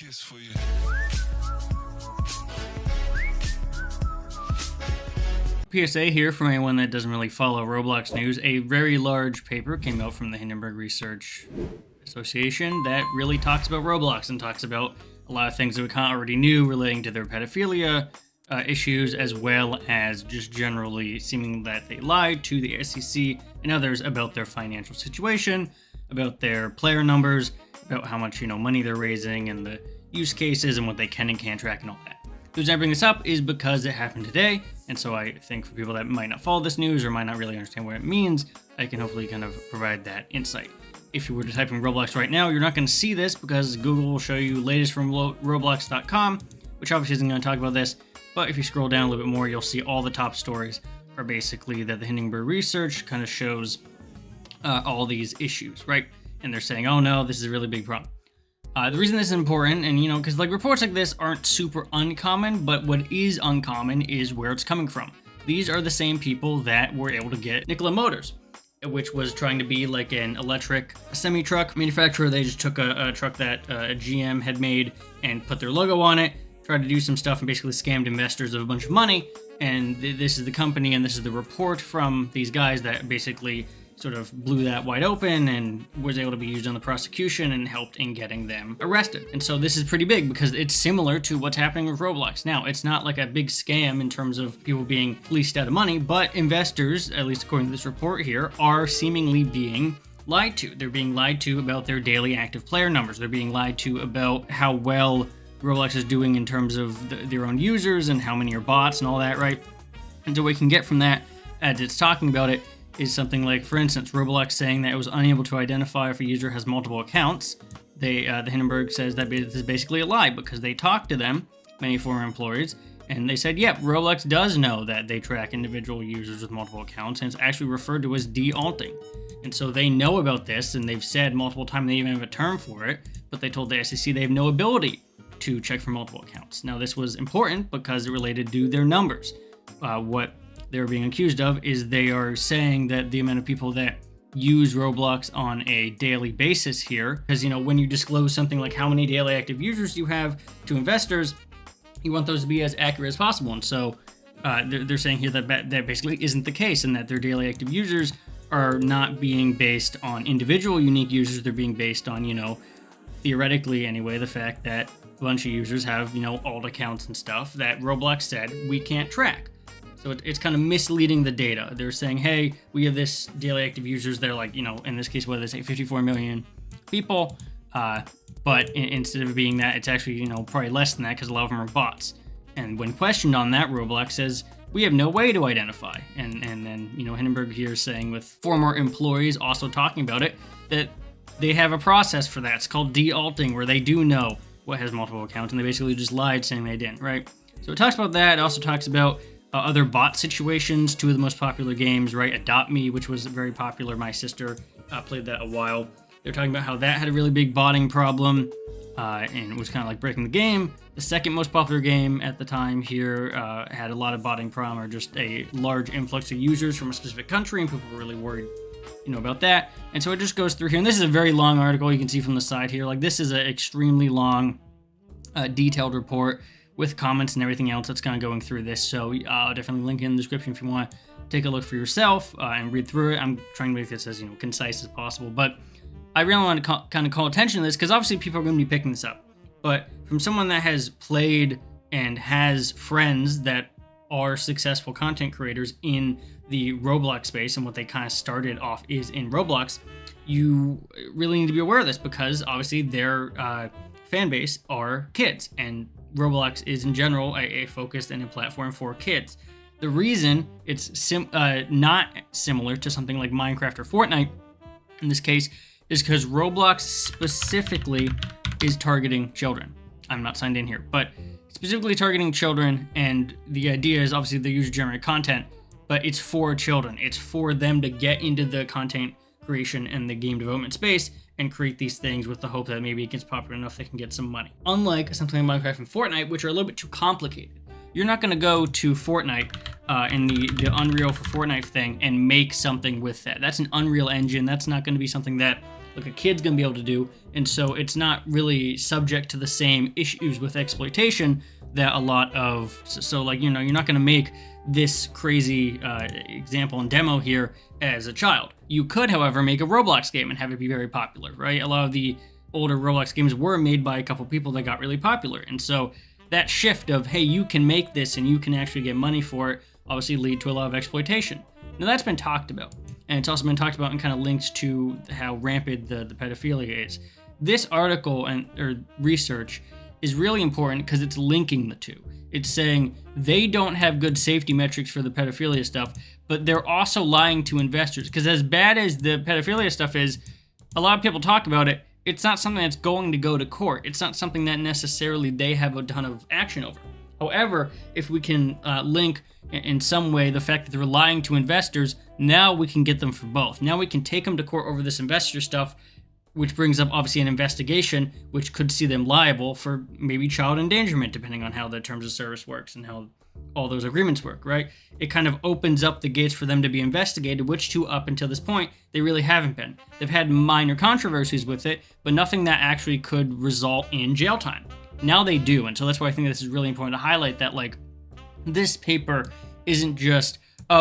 kiss for you. PSA here from anyone that doesn't really follow Roblox news. A very large paper came out from the Hindenburg Research Association that really talks about Roblox and talks about a lot of things that we kind of already knew relating to their pedophilia issues, as well as just generally seeming that they lied to the SEC and others about their financial situation, about their player numbers, about how much money they're raising and the use cases and what they can and can't track and all that. The reason I bring this up is because it happened today, and so I think for people that might not follow this news or might not really understand what it means, I can hopefully kind of provide that insight. If you were to type in Roblox right now, you're not going to see this because Google will show you latest from Roblox.com, which obviously isn't going to talk about this, but if you scroll down a little bit more, you'll see all the top stories are basically that the Hindenburg Research kind of shows all these issues, right? And they're saying, oh no, this is a really big problem. The reason this is important, and because reports like this aren't super uncommon, but what is uncommon is where it's coming from. These are the same people that were able to get Nikola Motors, which was trying to be like an electric semi-truck manufacturer. They just took a truck that GM had made and put their logo on it, tried to do some stuff, and basically scammed investors of a bunch of money. And this is the company, and this is the report from these guys that basically sort of blew that wide open and was able to be used on the prosecution and helped in getting them arrested. And so this is pretty big because it's similar to what's happening with Roblox. Now, it's not like a big scam in terms of people being fleeced out of money, but investors, at least according to this report here, are seemingly being lied to. They're being lied to about their daily active player numbers. They're being lied to about how well Roblox is doing in terms of their own users and how many are bots and all that, right? And so what we can get from that, as it's talking about it, is something like, for instance, Roblox saying that it was unable to identify if a user has multiple accounts. The Hindenburg says that this is basically a lie because they talked to them, many former employees, and they said, yep, Roblox does know that they track individual users with multiple accounts, and it's actually referred to as de-alting. And so they know about this, and they've said multiple times they even have a term for it, but they told the SEC they have no ability to check for multiple accounts. Now, this was important because it related to their numbers. What they're being accused of is they are saying that the amount of people that use Roblox on a daily basis here, because when you disclose something like how many daily active users you have to investors, you want those to be as accurate as possible. And so they're saying here that basically isn't the case, and that their daily active users are not being based on individual unique users. They're being based on theoretically anyway, the fact that a bunch of users have alt accounts and stuff that Roblox said we can't track. So it's kind of misleading the data. They're saying, hey, we have this daily active users. They're like, in this case, what do they say, 54 million people. But instead of being that, it's actually, probably less than that because a lot of them are bots. And when questioned on that, Roblox says, we have no way to identify. And then, Hindenburg here is saying with former employees also talking about it, that they have a process for that. It's called de-alting, where they do know what has multiple accounts. And they basically just lied saying they didn't, right? So it talks about that. It also talks about other bot situations, two of the most popular games, right? Adopt Me, which was very popular. My sister played that a while. They're talking about how that had a really big botting problem and it was kind of like breaking the game. The second most popular game at the time here had a lot of botting problem, or just a large influx of users from a specific country, and people were really worried about that. And so it just goes through here. And this is a very long article. You can see from the side here, like this is an extremely long, detailed report with comments and everything else that's kind of going through this. So I'll definitely link in the description if you want to take a look for yourself and read through it. I'm trying to make this as concise as possible, but I really want to kind of call attention to this because obviously people are going to be picking this up. But from someone that has played and has friends that are successful content creators in the Roblox space, and what they kind of started off is in Roblox, you really need to be aware of this because obviously their fan base are kids, and Roblox is in general a focused and a platform for kids. The reason it's not similar to something like Minecraft or Fortnite in this case is because Roblox specifically is targeting children. I'm not signed in here, but specifically targeting children, and the idea is obviously the user-generated content, but it's for children. It's for them to get into the content creation and the game development space and create these things with the hope that maybe it gets popular enough they can get some money. Unlike something like Minecraft and Fortnite, which are a little bit too complicated. You're not going to go to Fortnite and the Unreal for Fortnite thing and make something with that. That's an Unreal Engine. That's not going to be something that like a kid's going to be able to do. And so it's not really subject to the same issues with exploitation that a lot of, so like, you're not going to make this crazy example and demo here as a child. You could, however, make a Roblox game and have it be very popular, right? A lot of the older Roblox games were made by a couple people that got really popular. And so that shift of, hey, you can make this and you can actually get money for it, obviously lead to a lot of exploitation. Now that's been talked about. And it's also been talked about and kind of links to how rampant the pedophilia is. This article or research is really important because it's linking the two. It's saying they don't have good safety metrics for the pedophilia stuff, but they're also lying to investors. Because as bad as the pedophilia stuff is, a lot of people talk about it, it's not something that's going to go to court. It's not something that necessarily they have a ton of action over. However, if we can link in some way the fact that they're lying to investors, now we can get them for both. Now we can take them to court over this investor stuff, which brings up obviously an investigation, which could see them liable for maybe child endangerment, depending on how the terms of service works and how all those agreements work, right? It kind of opens up the gates for them to be investigated, which up until this point, they really haven't been. They've had minor controversies with it, but nothing that actually could result in jail time. Now they do, and so that's why I think this is really important to highlight that, like, this paper isn't just,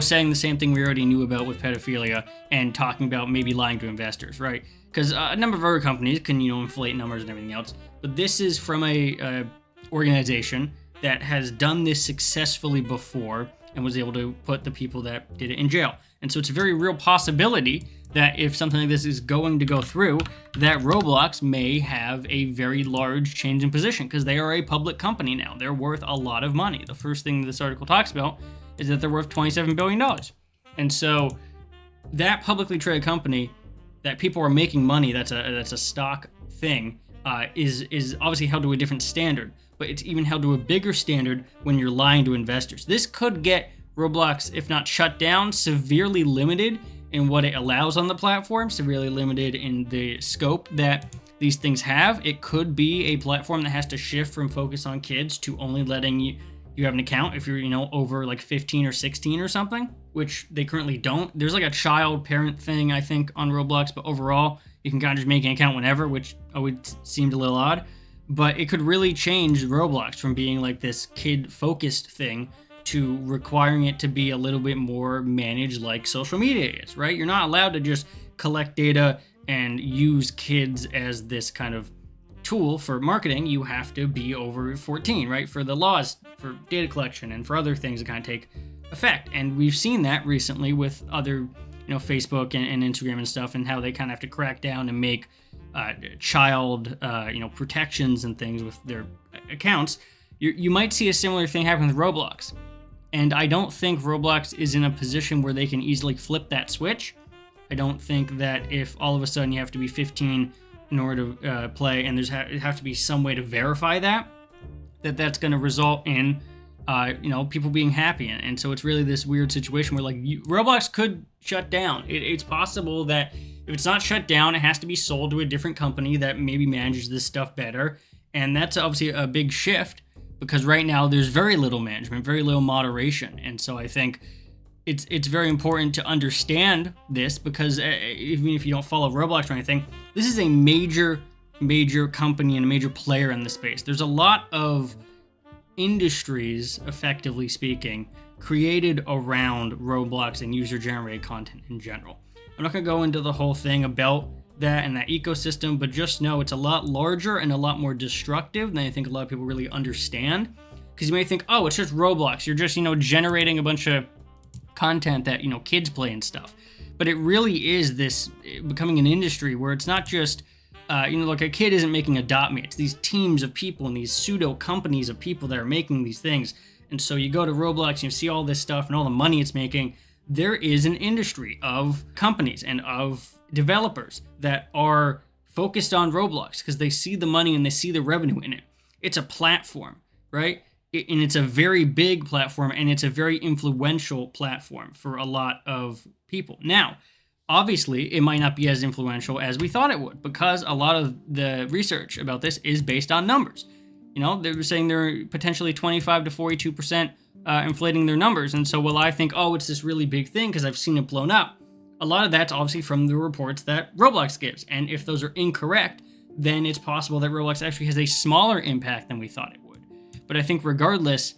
saying the same thing we already knew about with pedophilia and talking about maybe lying to investors, right? Because a number of other companies can, inflate numbers and everything else, but this is from a organization that has done this successfully before and was able to put the people that did it in jail. And so it's a very real possibility that if something like this is going to go through, that Roblox may have a very large change in position because they are a public company now. They're worth a lot of money. The first thing this article talks about is that they're worth $27 billion. And so that publicly traded company that people are making money, that's a stock thing, is obviously held to a different standard, but it's even held to a bigger standard when you're lying to investors. This could get Roblox, if not shut down, severely limited in what it allows on the platform, severely limited in the scope that these things have. It could be a platform that has to shift from focus on kids to only letting you have an account if you're, over like 15 or 16 or something, which they currently don't. There's like a child parent thing, I think, on Roblox, but overall, you can kind of just make an account whenever, which always seemed a little odd. But it could really change Roblox from being like this kid-focused thing to requiring it to be a little bit more managed like social media is, right? You're not allowed to just collect data and use kids as this kind of tool for marketing. You have to be over 14, right? For the laws, for data collection, and for other things that kind of take effect. And we've seen that recently with other, Facebook and Instagram and stuff, and how they kind of have to crack down and make child, protections and things with their accounts. You might see a similar thing happen with Roblox. And I don't think Roblox is in a position where they can easily flip that switch. I don't think that if all of a sudden you have to be 15 in order to play, and there's have to be some way to verify that's going to result in, people being happy. And so it's really this weird situation where, like, Roblox could shut down. It's possible that if it's not shut down, it has to be sold to a different company that maybe manages this stuff better. And that's obviously a big shift, because right now there's very little management, very little moderation. And so I think it's very important to understand this, because even if you don't follow Roblox or anything, this is a major company and a major player in the space. There's a lot of industries, effectively speaking, created around Roblox and user-generated content in general. I'm not going to go into the whole thing about that and that ecosystem, but just know it's a lot larger and a lot more destructive than I think a lot of people really understand. Because you may think, oh, it's just Roblox. You're just, generating a bunch of content that, kids play and stuff. But it really is this becoming an industry where it's not just, like a kid isn't making Adopt Me. It's these teams of people and these pseudo companies of people that are making these things. And so you go to Roblox and you see all this stuff and all the money it's making. There is an industry of companies and of developers that are focused on Roblox because they see the money and they see the revenue in it. It's a platform, right? And it's a very big platform, and it's a very influential platform for a lot of people. Now, obviously, it might not be as influential as we thought it would, because a lot of the research about this is based on numbers. They were saying they're potentially 25 to 42% inflating their numbers. And so, I think, it's this really big thing because I've seen it blown up. a lot of that's obviously from the reports that Roblox gives. And if those are incorrect, then it's possible that Roblox actually has a smaller impact than we thought it would. But I think regardless,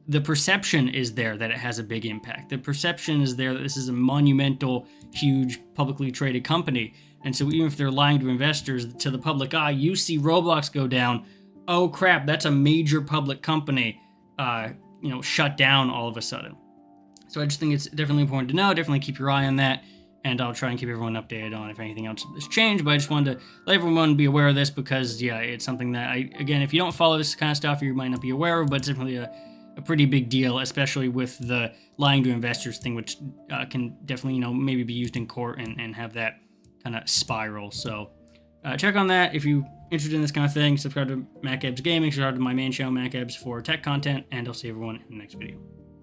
the perception is there that it has a big impact. The perception is there that this is a monumental, huge, publicly traded company. And so even if they're lying to investors, to the public eye, you see Roblox go down, oh crap, that's a major public company, shut down all of a sudden. So I just think it's definitely important to know. Definitely keep your eye on that. And I'll try and keep everyone updated on if anything else has changed. But I just wanted to let everyone be aware of this because, yeah, it's something that if you don't follow this kind of stuff, you might not be aware of, but it's definitely a pretty big deal, especially with the lying to investors thing, which can definitely, maybe be used in court and have that kind of spiral. So check on that if you're interested in this kind of thing. Subscribe to MacEbs Gaming, subscribe to my main channel, MacEbs, for tech content, and I'll see everyone in the next video.